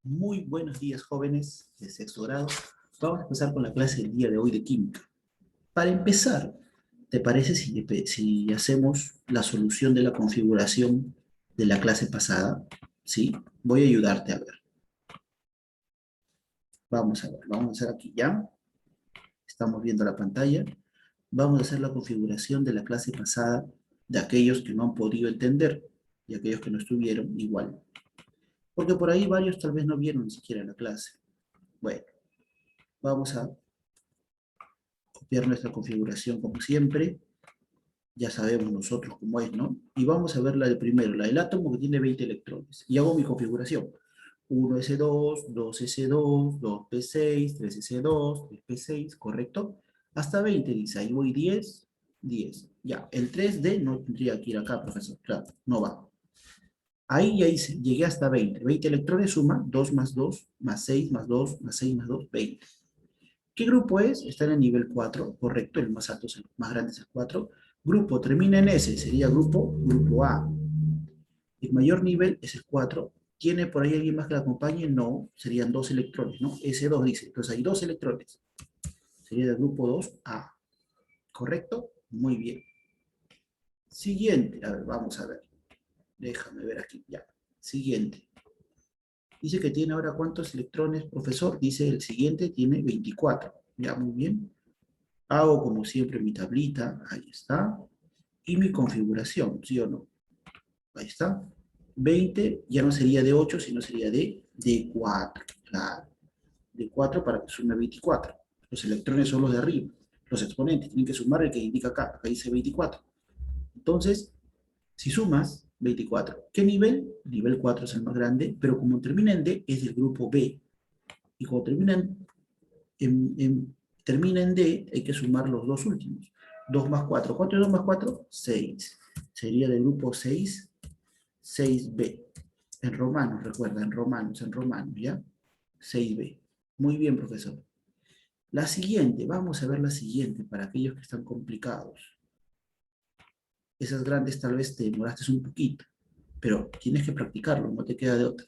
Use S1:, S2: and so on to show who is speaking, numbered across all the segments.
S1: Muy buenos días, jóvenes de sexto grado. Vamos a empezar con la clase del día de hoy de química. Para empezar, ¿te parece si hacemos la solución de la configuración de la clase pasada? ¿Sí? Voy a ayudarte a ver. Vamos a ver, vamos a hacer aquí ya. Estamos viendo la pantalla. Vamos a hacer la configuración de la clase pasada de aquellos que no han podido entender y aquellos que no estuvieron igual. Porque por ahí varios tal vez no vieron ni siquiera la clase. Bueno, vamos a copiar nuestra configuración como siempre. Ya sabemos nosotros cómo es, ¿no? Y vamos a ver la de primero, la del átomo que tiene 20 electrones. Y hago mi configuración. 1s2, 2s2, 2p6, 3s2, 3p6, ¿correcto? Hasta 20 dice, ahí voy 10, 10. Ya, el 3D no tendría que ir acá, profesor, claro, no va. Ahí ya hice, llegué hasta 20. 20 electrones suma 2 más 2, más 6, más 2, más 6, más 2, 20. ¿Qué grupo es? Está en el nivel 4, correcto, el más alto, el más grande es el 4. Grupo termina en S, sería grupo A. El mayor nivel es el 4. ¿Tiene por ahí alguien más que la acompañe? No, serían 2 electrones, ¿no? S2 dice, entonces hay 2 electrones. Sería del grupo 2A, ¿correcto? Muy bien. Siguiente, a ver, vamos a ver. Déjame ver aquí, ya. Siguiente. Dice que tiene ahora cuántos electrones, profesor. Dice el siguiente tiene 24. Ya, muy bien. Hago como siempre mi tablita, ahí está, y mi configuración, ¿sí o no? Ahí está. 20 ya no sería de 8, sino sería de 4, claro. De 4 para que sume 24. Los electrones son los de arriba, los exponentes, tienen que sumar el que indica acá dice 24. Entonces, si sumas 24, ¿qué nivel? Nivel 4 es el más grande, pero como termina en D, es del grupo B. Y como termina en D, hay que sumar los dos últimos. 2 más 4. ¿Cuánto es 2 más 4? 6. Sería del grupo 6, 6B. En romanos, recuerda, en romanos, ¿ya? 6B. Muy bien, profesor. La siguiente, vamos a ver la siguiente para aquellos que están complicados. Esas grandes tal vez te demoraste un poquito, pero tienes que practicarlo, no te queda de otra.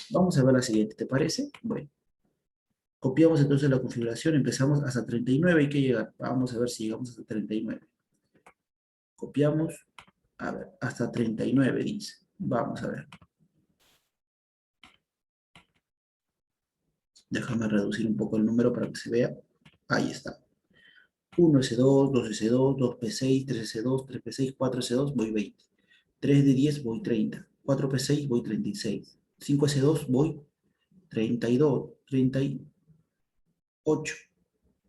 S1: Vamos a ver la siguiente, ¿te parece? Bueno. Copiamos entonces la configuración, empezamos hasta 39, hay que llegar. Vamos a ver si llegamos hasta 39. Copiamos, a ver, hasta 39 dice. Vamos a ver. Déjame reducir un poco el número para que se vea. Ahí está. 1S2, 2S2, 2P6, 3S2, 3P6, 4S2, voy 20. 3D10 voy 30. 4P6 voy 36. 5S2 voy 32, 38.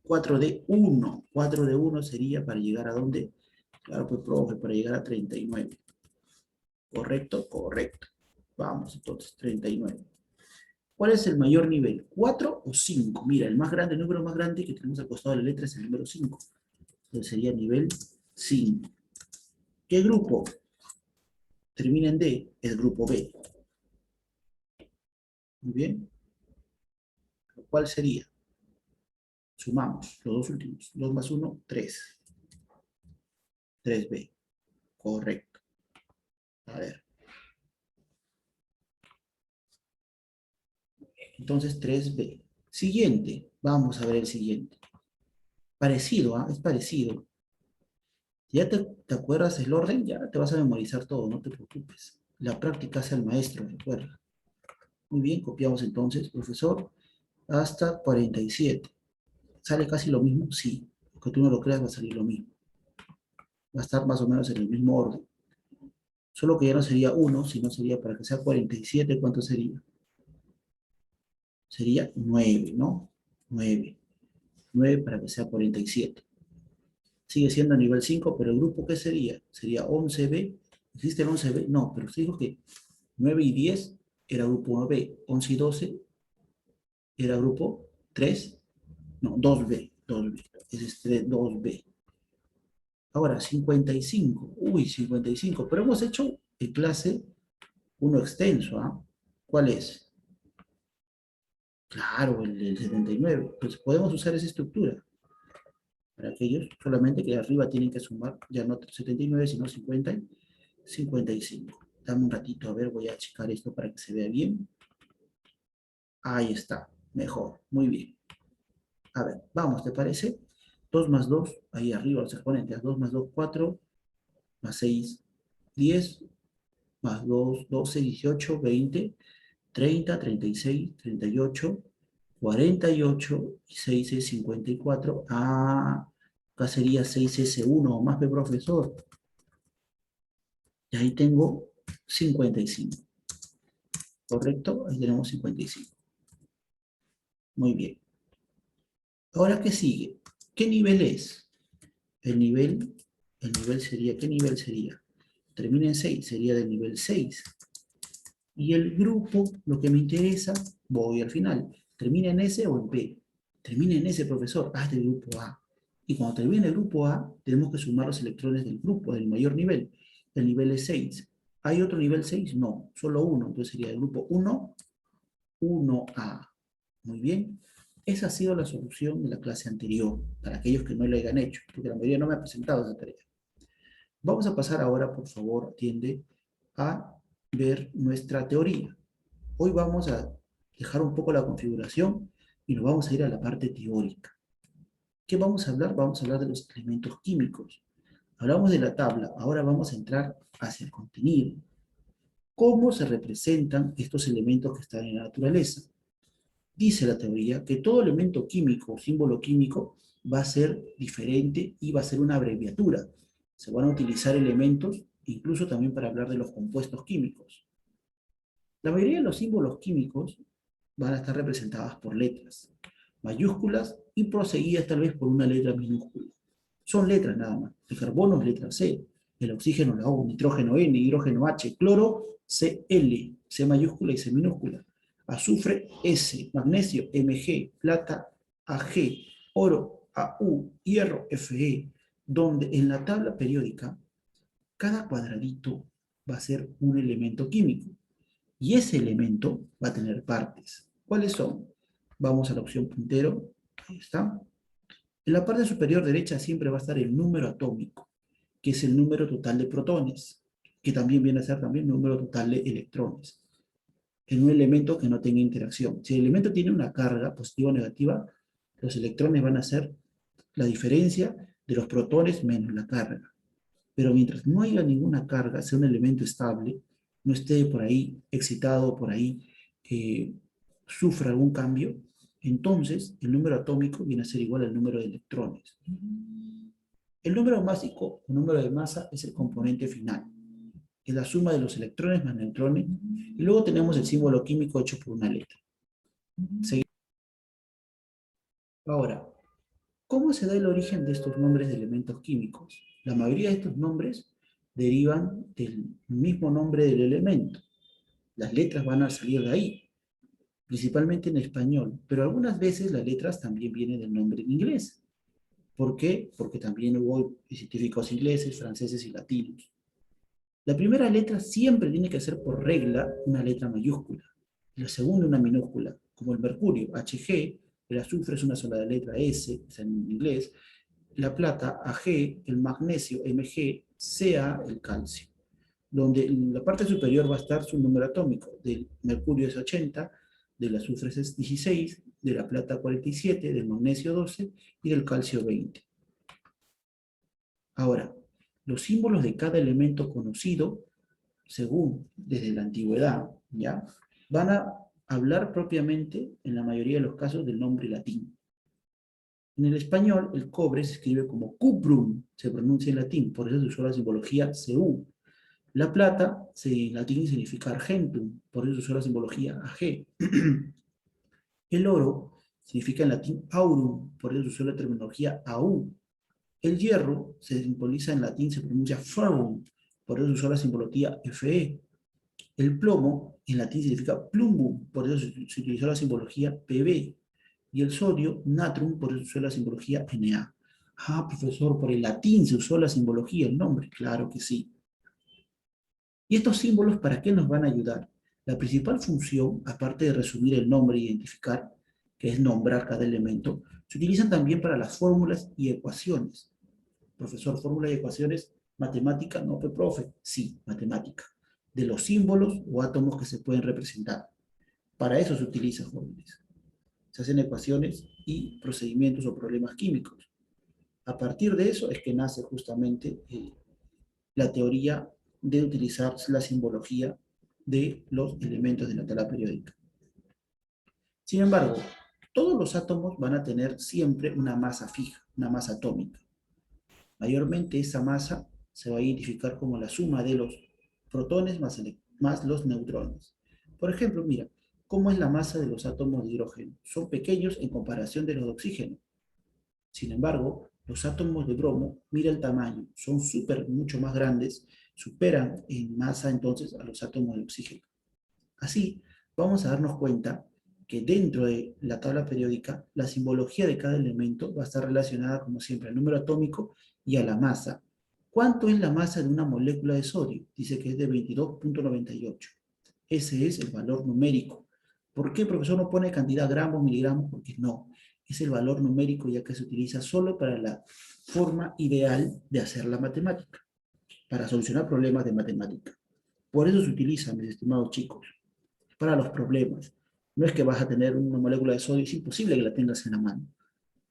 S1: 4D1. 4D1 sería para llegar a dónde? Claro, pues, profe, para llegar a 39. ¿Correcto? Correcto. Vamos, entonces, 39. ¿Cuál es el mayor nivel? ¿4 o 5? Mira, el más grande, el número más grande que tenemos al costado de la letra es el número 5. Entonces sería nivel 5. ¿Qué grupo termina en D? El grupo B. Muy bien. ¿Cuál sería? Sumamos los dos últimos. 2 más 1, 3. 3B. Correcto. A ver. Entonces 3B. Siguiente. Vamos a ver el siguiente. Parecido, ¿ah? Es parecido. Si ya te acuerdas el orden, ya te vas a memorizar todo, no te preocupes. La práctica hace al maestro, recuerda. Muy bien, copiamos entonces, profesor, hasta 47. ¿Sale casi lo mismo? Sí. Aunque tú no lo creas, va a salir lo mismo. Va a estar más o menos en el mismo orden. Solo que ya no sería 1, sino sería para que sea 47, ¿cuánto sería? Sería 9, ¿no? 9. 9 para que sea 47. Sigue siendo a nivel 5, pero el grupo, ¿qué sería? Sería 11B. ¿Existe el 11B? No, pero usted dijo que 9 y 10 era grupo B, 11 y 12 era grupo 3, no, 2B, 2B, ese es 2B. Ahora, 55, uy, 55, pero hemos hecho en clase uno extenso, ¿ah? ¿Cuál es? Claro, el 79, pues podemos usar esa estructura. Para aquellos, solamente que arriba tienen que sumar, ya no 79, sino 50, 55. Dame un ratito, a ver, voy a checar esto para que se vea bien. Ahí está, mejor, muy bien. A ver, vamos, ¿te parece? 2 más 2, ahí arriba los exponentes, 2 más 2, 4, más 6, 10, más 2, 12, 18, 20, 30, 36, 38, 48 y 6 es 54. Ah, acá sería 6S1 o más de profesor. Y ahí tengo 55. ¿Correcto? Ahí tenemos 55. Muy bien. Ahora, ¿qué sigue? ¿Qué nivel es? El nivel sería, ¿qué nivel sería? Termina en 6, sería del nivel 6. Y el grupo, lo que me interesa, voy al final. ¿Termina en S o en P? Termina en S, profesor. Ah, es del grupo A. Y cuando termine el grupo A, tenemos que sumar los electrones del grupo, del mayor nivel. El nivel es 6. ¿Hay otro nivel 6? No, solo uno. Entonces sería el grupo 1, 1A. Muy bien. Esa ha sido la solución de la clase anterior, para aquellos que no lo hayan hecho, porque la mayoría no me ha presentado esa tarea. Vamos a pasar ahora, por favor, atiende, a ver nuestra teoría. Hoy vamos a dejar un poco la configuración y nos vamos a ir a la parte teórica. ¿Qué vamos a hablar? Vamos a hablar de los elementos químicos. Hablamos de la tabla, ahora vamos a entrar hacia el contenido. ¿Cómo se representan estos elementos que están en la naturaleza? Dice la teoría que todo elemento químico o símbolo químico va a ser diferente y va a ser una abreviatura. Se van a utilizar elementos, incluso también para hablar de los compuestos químicos. La mayoría de los símbolos químicos van a estar representadas por letras, mayúsculas y proseguidas tal vez por una letra minúscula. Son letras nada más. El carbono es letra C, el oxígeno la O, nitrógeno N, hidrógeno H, cloro Cl, C mayúscula y C minúscula. Azufre S, magnesio Mg, plata Ag, oro Au, hierro Fe, donde en la tabla periódica cada cuadradito va a ser un elemento químico. Y ese elemento va a tener partes. ¿Cuáles son? Vamos a la opción puntero. Ahí está. En la parte superior derecha siempre va a estar el número atómico, que es el número total de protones, que también viene a ser también el número total de electrones, en un elemento que no tenga interacción. Si el elemento tiene una carga positiva o negativa, los electrones van a ser la diferencia de los protones menos la carga. Pero mientras no haya ninguna carga, sea un elemento estable, no esté por ahí excitado, por ahí sufra algún cambio, entonces el número atómico viene a ser igual al número de electrones. El número másico o número de masa es el componente final. Es la suma de los electrones más neutrones. Y luego tenemos el símbolo químico hecho por una letra. Seguimos. Ahora, ¿cómo se da el origen de estos nombres de elementos químicos? La mayoría de estos nombres derivan del mismo nombre del elemento. Las letras van a salir de ahí, principalmente en español, pero algunas veces las letras también vienen del nombre en inglés. ¿Por qué? Porque también hubo científicos ingleses, franceses y latinos. La primera letra siempre tiene que ser por regla una letra mayúscula, y la segunda una minúscula, como el mercurio, Hg, el azufre es una sola letra S, es en inglés, la plata, Ag, el magnesio, Mg, Ca, el calcio, donde en la parte superior va a estar su número atómico, del mercurio es 80, del azufre es 16, de la plata 47, del magnesio 12 y del calcio 20. Ahora, los símbolos de cada elemento conocido, según desde la antigüedad, ¿ya? Van a hablar propiamente, en la mayoría de los casos, del nombre latín. En el español, el cobre se escribe como cuprum, se pronuncia en latín, por eso se usó la simbología Cu. La plata, en latín, significa argentum, por eso se usó la simbología Ag. El oro significa en latín aurum, por eso se usó la terminología Au. El hierro se simboliza en latín, se pronuncia ferrum, por eso se usó la simbología Fe. El plomo en latín significa plumbum, por eso se utilizó la simbología Pb. Y el sodio, natrum, por eso se usó la simbología Na. Ah, profesor, por el latín se usó la simbología, el nombre. Claro que sí. ¿Y estos símbolos para qué nos van a ayudar? La principal función, aparte de resumir el nombre e identificar, que es nombrar cada elemento, se utilizan también para las fórmulas y ecuaciones. Profesor, fórmulas y ecuaciones, matemática, no, profe, sí, matemática. De los símbolos o átomos que se pueden representar. Para eso se utiliza, jóvenes. Se hacen ecuaciones y procedimientos o problemas químicos. A partir de eso es que nace justamente la teoría de utilizar la simbología de los elementos de la tabla periódica. Sin embargo, todos los átomos van a tener siempre una masa fija, una masa atómica. Mayormente esa masa se va a identificar como la suma de los protones más los neutrones. Por ejemplo, mira, ¿cómo es la masa de los átomos de hidrógeno? Son pequeños en comparación de los de oxígeno. Sin embargo, los átomos de bromo, mira el tamaño, son mucho más grandes, superan en masa entonces a los átomos de oxígeno. Así, vamos a darnos cuenta que dentro de la tabla periódica, la simbología de cada elemento va a estar relacionada, como siempre, al número atómico y a la masa. ¿Cuánto es la masa de una molécula de sodio? Dice que es de 22,98. Ese es el valor numérico. ¿Por qué, profesor, no pone cantidad gramos, miligramos? Porque no. Es el valor numérico ya que se utiliza solo para la forma ideal de hacer la matemática, para solucionar problemas de matemática. Por eso se utiliza, mis estimados chicos, para los problemas. No es que vas a tener una molécula de sodio, es imposible que la tengas en la mano.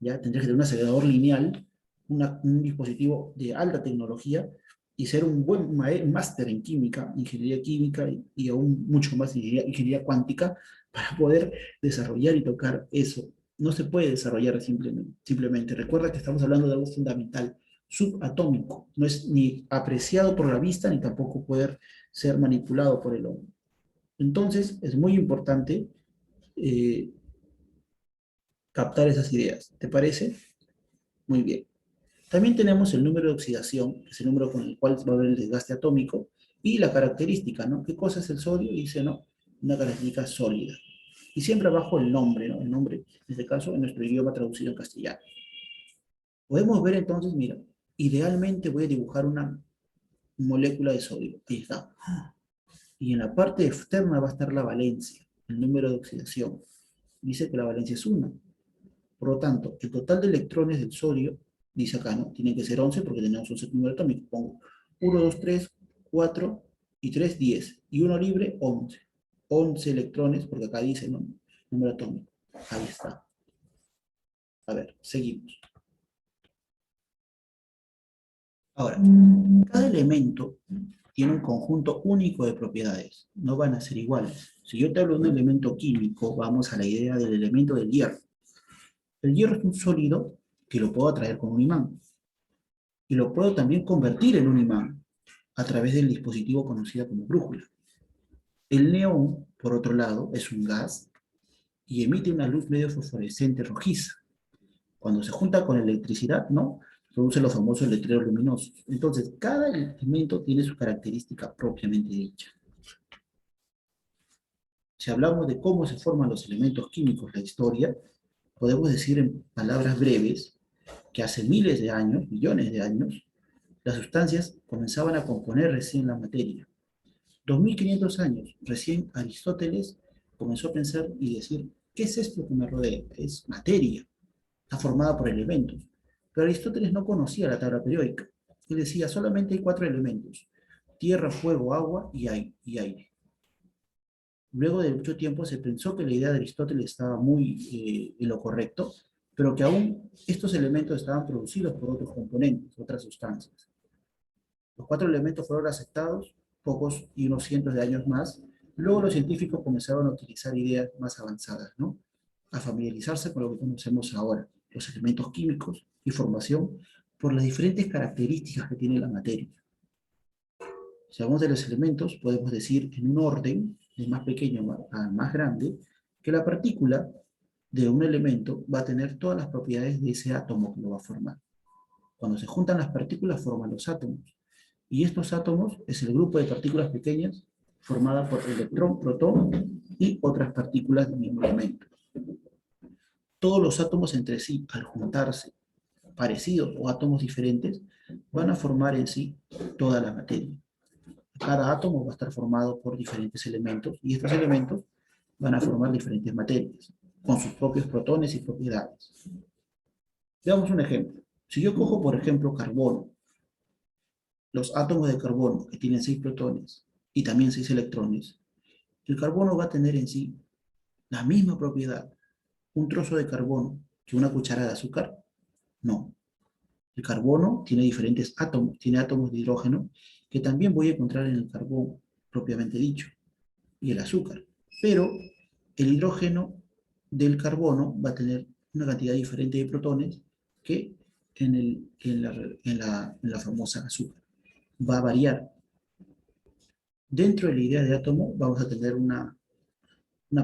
S1: ¿Ya? Tendrías que tener un acelerador lineal, un dispositivo de alta tecnología y ser un buen máster en química, ingeniería química y aún mucho más ingeniería cuántica para poder desarrollar y tocar eso. No se puede desarrollar simplemente. Recuerda que estamos hablando de algo fundamental, subatómico. No es ni apreciado por la vista ni tampoco poder ser manipulado por el hombre. Entonces, es muy importante eh, captar esas ideas. ¿Te parece? Muy bien. También tenemos el número de oxidación, que es el número con el cual va a haber el desgaste atómico, y la característica, ¿no? ¿Qué cosa es el sodio? Dice, ¿no? Una característica sólida. Y siempre abajo el nombre, ¿no? El nombre, en este caso, en nuestro idioma traducido en castellano. Podemos ver entonces, mira, idealmente voy a dibujar una molécula de sodio. Ahí está. Y en la parte externa va a estar la valencia, el número de oxidación. Dice que la valencia es 1. Por lo tanto, el total de electrones del sodio, dice acá, ¿no? Tienen que ser 11 porque tenemos 11 números atómicos. Pongo 1, 2, 3, 4 y 3, 10. Y uno libre, 11. 11 electrones, porque acá dice, ¿no? Número atómico. Ahí está. A ver, seguimos. Ahora, cada elemento tiene un conjunto único de propiedades. No van a ser iguales. Si yo te hablo de un elemento químico, vamos a la idea del elemento del hierro. El hierro es un sólido que lo puedo atraer con un imán. Y lo puedo también convertir en un imán a través del dispositivo conocido como brújula. El neón, por otro lado, es un gas y emite una luz medio fosforescente rojiza. Cuando se junta con electricidad, ¿no? Produce los famosos letreros luminosos. Entonces, cada elemento tiene su característica propiamente dicha. Si hablamos de cómo se forman los elementos químicos, la historia, podemos decir en palabras breves que hace miles de años, millones de años, las sustancias comenzaban a componer recién la materia. 2500 años, recién Aristóteles comenzó a pensar y decir, ¿qué es esto que me rodea? Es materia, está formada por elementos. Pero Aristóteles no conocía la tabla periódica. Él decía, solamente hay 4 elementos, tierra, fuego, agua y aire. Luego de mucho tiempo se pensó que la idea de Aristóteles estaba muy en lo correcto, pero que aún estos elementos estaban producidos por otros componentes, otras sustancias. Los 4 elementos fueron aceptados, pocos y unos cientos de años más. Luego los científicos comenzaron a utilizar ideas más avanzadas, ¿no? A familiarizarse con lo que conocemos ahora, los elementos químicos y formación, por las diferentes características que tiene la materia. Si hablamos de los elementos, podemos decir en un orden, de más pequeño a más grande, que la partícula de un elemento va a tener todas las propiedades de ese átomo que lo va a formar. Cuando se juntan las partículas, forman los átomos. Y estos átomos es el grupo de partículas pequeñas formada por electrón, protón y otras partículas del mismo elemento. Todos los átomos entre sí, al juntarse, parecidos o átomos diferentes, van a formar en sí toda la materia. Cada átomo va a estar formado por diferentes elementos y estos elementos van a formar diferentes materias, con sus propios protones y propiedades. Veamos un ejemplo. Si yo cojo, por ejemplo, carbono, los átomos de carbono que tienen 6 protones y también 6 electrones, el carbono va a tener en sí La misma propiedad, un trozo de carbono que una cucharada de azúcar, no. El carbono tiene diferentes átomos, tiene átomos de hidrógeno que también voy a encontrar en el carbón propiamente dicho, y el azúcar. Pero el hidrógeno del carbono va a tener una cantidad diferente de protones que en la famosa azúcar. Va a variar. Dentro de la idea de átomo vamos a tener una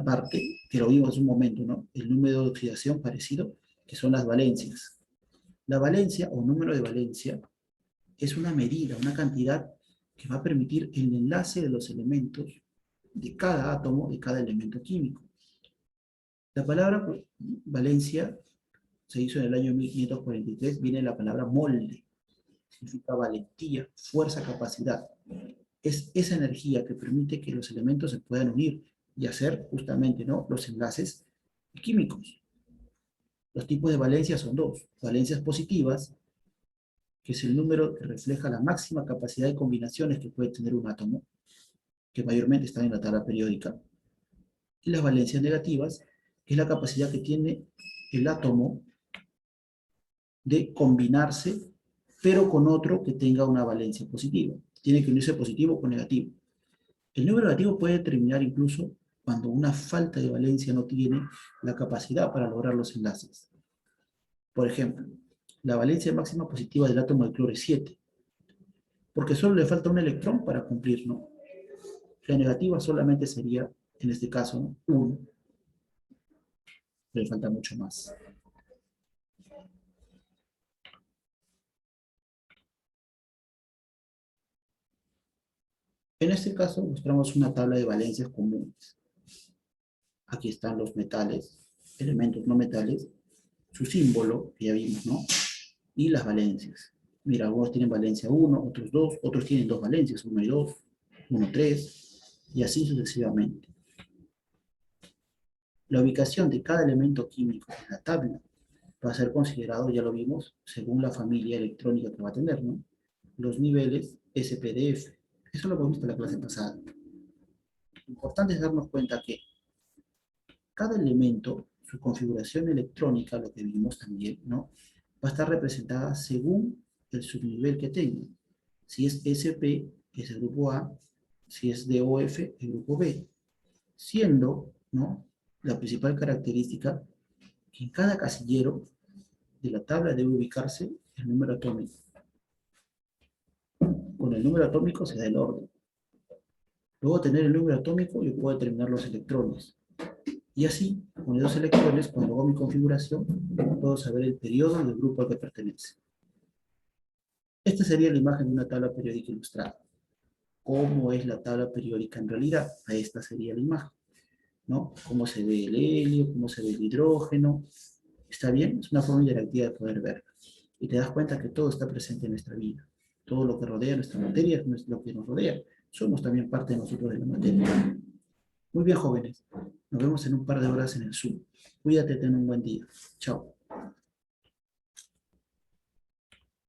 S1: parte, que lo vimos hace un momento, ¿no? El número de oxidación parecido, que son las valencias. La valencia o número de valencia es una medida, una cantidad que va a permitir el enlace de los elementos de cada átomo, de cada elemento químico. La palabra valencia se hizo en el año 1543, viene de la palabra molde, significa valentía, fuerza, capacidad. Es esa energía que permite que los elementos se puedan unir y hacer justamente, ¿no?, los enlaces químicos. Los tipos de valencia son dos: valencias positivas, que es el número que refleja la máxima capacidad de combinaciones que puede tener un átomo, que mayormente están en la tabla periódica, y las valencias negativas, que es la capacidad que tiene el átomo de combinarse, pero con otro que tenga una valencia positiva. Tiene que unirse positivo con negativo. El número negativo puede terminar incluso cuando una falta de valencia no tiene la capacidad para lograr los enlaces. Por ejemplo, la valencia máxima positiva del átomo de cloro es 7, porque solo le falta un electrón para cumplir, ¿no? La negativa solamente sería, en este caso, ¿no?, 1. Le falta mucho más. En este caso, mostramos una tabla de valencias comunes. Aquí están los metales, elementos no metales, su símbolo, que ya vimos, ¿no? Y las valencias. Mira, algunos tienen valencia 1, otros 2, otros tienen 2 valencias, 1 y 2, 1, 3, y así sucesivamente. La ubicación de cada elemento químico en la tabla va a ser considerado, ya lo vimos, según la familia electrónica que va a tener, ¿no? Los niveles SPDF. Eso lo hemos visto en la clase pasada. Lo importante es darnos cuenta que cada elemento, su configuración electrónica, lo que vimos también, ¿no?, va a estar representada según el subnivel que tenga. Si es SP, es el grupo A; si es DOF, el grupo B. Siendo, ¿no?, la principal característica que en cada casillero de la tabla debe ubicarse el número atómico. Con el número atómico se da el orden. Luego de tener el número atómico, yo puedo determinar los electrones. Y así, con los electrones, cuando hago mi configuración, puedo saber el periodo y el grupo al que pertenece. Esta sería la imagen de una tabla periódica ilustrada. ¿Cómo es la tabla periódica en realidad? Esta sería la imagen, ¿no? Cómo se ve el helio, cómo se ve el hidrógeno. ¿Está bien? Es una forma interactiva de poder verla. Y te das cuenta que todo está presente en nuestra vida. Todo lo que rodea nuestra materia es lo que nos rodea. Somos también parte de nosotros de la materia. Muy bien, jóvenes. Nos vemos en un par de horas en el Zoom. Cuídate, ten un buen día. Chao.